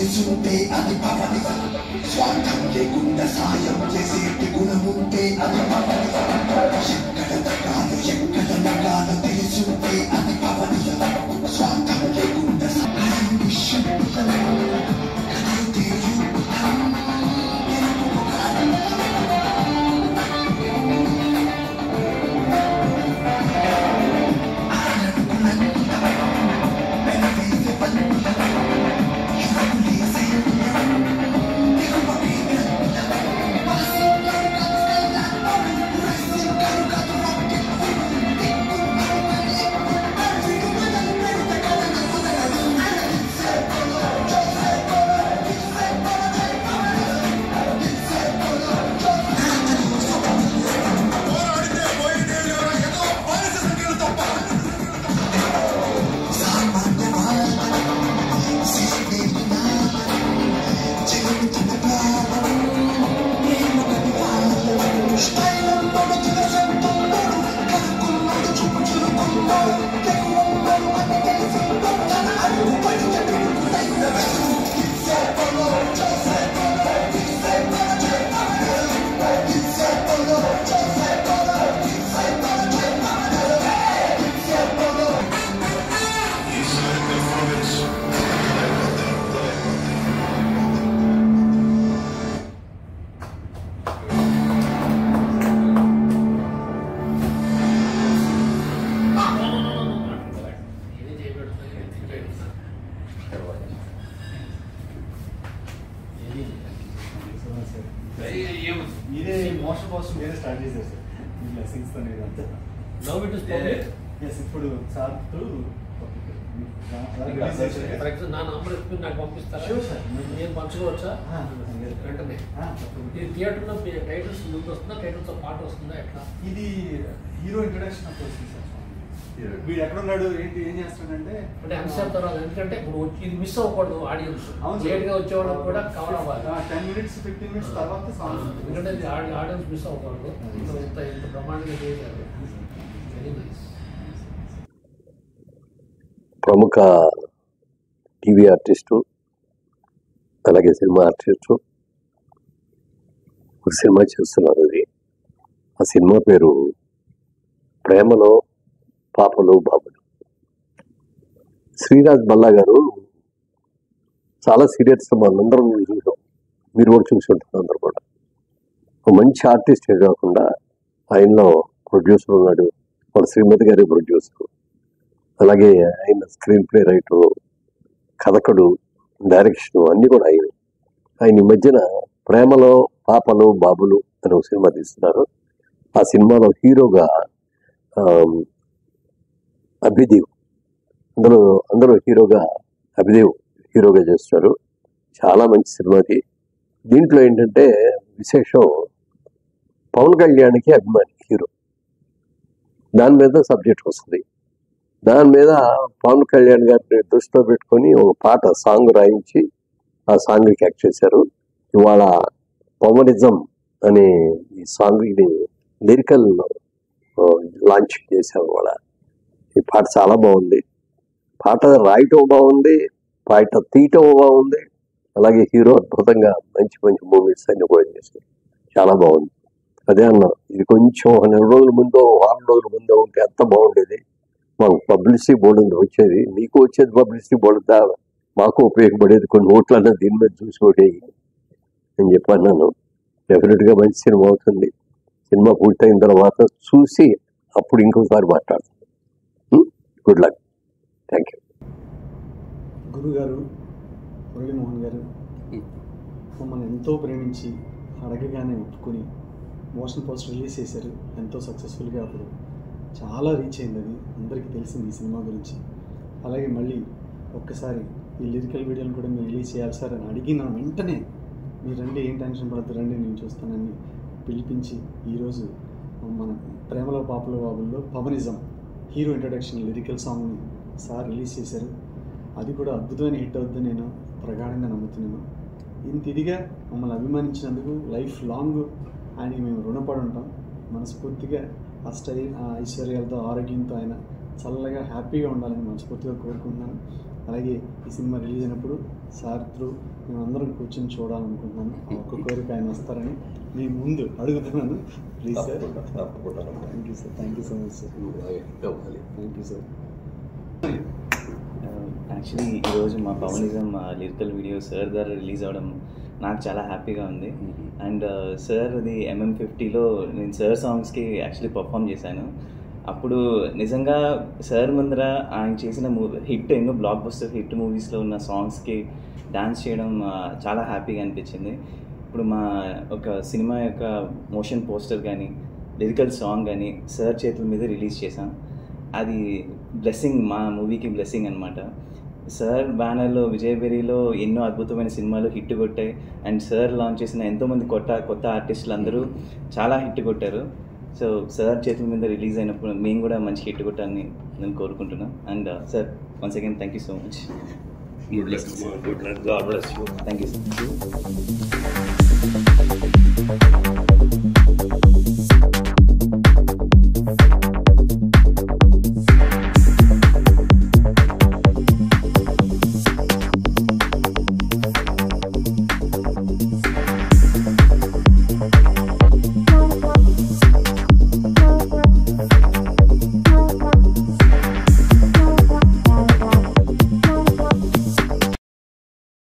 తెలిసుంటే అది పవనిజం. స్వార్థం లేకుండా సాయం చేసేటి గుణముంటే అది పవనిజం. ఎక్కడ తగ్గాలో ఎక్కడ నగాలో తెలిసుంటే అది పవనిజం. స్వార్థం లేకుండా సాయం విషయం మీరే మోషన్ కోసం మీరే స్టార్ట్ చేశారు సార్ మీ బ్లెస్సింగ్స్ తో now it is public. yes ఇప్పుడు సార్ త్రూ నా నంబర్ ఇచ్చి నాకు పంపిస్తారా? Sure sir. నేను పంచుకోవచ్చా వెంటనే? ఇది థియేటర్లో టైటిల్స్ ముందు వస్తుందా, టైటిల్తో పాటు వస్తుందా, ఎట్లా? ఇది హీరో ఇంట్రొడక్షన్ అప్పుడు వస్తుంది సార్. వీడు ఎక్కడ ఉన్నాడు ఏంటి ఏం చేస్తాడంటే అంటే ఎంతసేపు తర్వాత, ఎందుకంటే ఇప్పుడు ఇది మిస్ అవ్వకూడదు ఆడియన్స్. లేట్గా వచ్చేవాళ్ళకి కూడా కవర్ అవ్వాలి. 10 minutes 15 minutes తర్వాత సాంగ్, ఎందుకంటే ఆడియన్స్ మిస్ అవ్వకూడదు. ఇంత బ్రహ్మాండంగా చేశారు. Very nice. ప్రముఖ టీవీ ఆర్టిస్టు, అలాగే సినిమా ఆర్టిస్టు ఒక సినిమా చేస్తున్నారు. అది ఆ సినిమా పేరు ప్రేమలో పాపలు బాబులు. శ్రీరాజ్ బల్లా గారు చాలా సీరియస్గా మనందరం చూసాం, మీరు కూడా చూసి ఉంటారు అందరూ కూడా. ఒక మంచి ఆర్టిస్ట్ కాకుండా ఆయనలో ప్రొడ్యూసర్ ఉన్నాడు, వాళ్ళ శ్రీమతి గారి ప్రొడ్యూసరు, అలాగే ఆయన స్క్రీన్ ప్లే రైటరు, కథకుడు, డైరెక్షన్ అన్నీ కూడా ఆయన ఈ మధ్యన ప్రేమలో పాపలు బాబులు అనే ఒక సినిమా తీస్తున్నారు. ఆ సినిమాలో హీరోగా అభిదేవ్, అందరూ హీరోగా అభిదేవ్ హీరోగా చేస్తారు. చాలా మంచి సినిమాది. దీంట్లో ఏంటంటే విశేషం, పవన్ కళ్యాణ్కి అభిమాని హీరో, దాని మీద సబ్జెక్ట్ వస్తుంది. దాని మీద పవన్ కళ్యాణ్ గారిని దృష్టిలో పెట్టుకొని ఒక సాంగ్ రాయించి ఆ సాంగ్కి యాక్ట్ చేశారు. ఇవాళ పవనిజం అనే ఈ సాంగ్, ఇది లిరికల్ లాంచ్ చేశారు. ఇవాళ ఈ పాట చాలా బాగుంది. పాట రాయటం బాగుంది, పాట తీయటం బాగుంది, అలాగే హీరో అద్భుతంగా మంచి మంచి మూవీస్ అన్ని కూడా చేశారు. చాలా బాగుంది. అదే అన్నా, ఇది కొంచెం 2 రోజుల ముందో 6 రోజుల ముందో ఉంటే అంత బాగుండేది. మాకు పబ్లిసిటీ బోర్డు వచ్చేది, మీకు వచ్చేది పబ్లిసిటీ బోర్డు, మాకు ఉపయోగపడేది. కొన్ని ఓట్లన్నా దీని మీద చూసి ఓటేయి అని చెప్పన్నాను. డెఫినెట్గా మంచి సినిమా అవుతుంది. సినిమా పూర్తయిన తర్వాత చూసి అప్పుడు ఇంకోసారి మాట్లాడుతుంది. Good luck. Thank you. గురుగారు మురళీమోహన్ గారు మమ్మల్ని ఎంతో ప్రేమించి అడగగానే ఒప్పుకొని మోషన్ పోస్టర్ రిలీజ్ చేశారు. ఎంతో సక్సెస్ఫుల్గా అప్పుడు చాలా రీచ్ అయింది. అది అందరికీ తెలిసింది ఈ సినిమా గురించి. అలాగే మళ్ళీ ఒక్కసారి ఈ లిరికల్ వీడియోని కూడా మీరు రిలీజ్ చేయాలి సార్ అని అడిగిన వెంటనే మీరు రండి, ఏం టెన్షన్ పడద్దు, రండి నేను చూస్తానని పిలిపించి ఈరోజు మన ప్రేమలో పాపల బాబుల్లో పవనిజం హీరో ఇంట్రడక్షన్ లిరికల్ సాంగ్ని సార్ రిలీజ్ చేశారు. అది కూడా అద్భుతమైన హిట్ అవుద్దని నేను ప్రగాఢంగా నమ్ముతున్నాను. ఇంత ఇదిగా మమ్మల్ని అభిమానించినందుకు లైఫ్ లాంగ్ ఆయనకి మేము రుణపడి ఉంటాం. మనస్ఫూర్తిగా ఆ ఐశ్వర్యాలతో ఆరోగ్యంతో ఆయన చల్లగా హ్యాపీగా ఉండాలని మనస్ఫూర్తిగా కోరుకుంటున్నాను. అలాగే ఈ సినిమా రిలీజ్ అయినప్పుడు సార్ త్రూ మేమందరం కూర్చొని చూడాలనుకుంటున్నాను. ఒక్క కోరిక ఆయన వస్తారని మీ ముందు అడుగుతున్నాను. Please sir. Thank you sir. Thank you so much sir. Thank you sir. Actually ఈరోజు మా పవనిజం లిరికల్ వీడియో సార్ ద్వారా రిలీజ్ అవ్వడం నాకు చాలా హ్యాపీగా ఉంది. అండ్ సార్ అది MM50లో నేను సార్ సాంగ్స్కి యాక్చువల్లీ పర్ఫామ్ చేశాను. అప్పుడు నిజంగా సార్ ముందర ఆయన చేసిన హిట్ ఎన్నో బ్లాక్ బస్టర్ హిట్ మూవీస్లో ఉన్న సాంగ్స్కి డాన్స్ చేయడం చాలా హ్యాపీగా అనిపించింది. ఇప్పుడు మా ఒక సినిమా యొక్క మోషన్ పోస్టర్ కానీ లిరికల్ సాంగ్ కానీ సార్ చేతుల మీద రిలీజ్ చేశాం. అది బ్లెస్సింగ్, మా మూవీకి బ్లెస్సింగ్ అనమాట. సార్ బ్యానర్లో విజయబెరీలో ఎన్నో అద్భుతమైన సినిమాలు హిట్ కొట్టాయి. అండ్ సార్ లాంచ్ చేసిన ఎంతోమంది కొత్త ఆర్టిస్టులు అందరూ చాలా హిట్ కొట్టారు. సో సార్ చేతుల మీద రిలీజ్ అయినప్పుడు మేము కూడా మంచి హిట్ కొట్టాలని నేను కోరుకుంటున్నాను. And sir once again thank you so much. Thank you sir.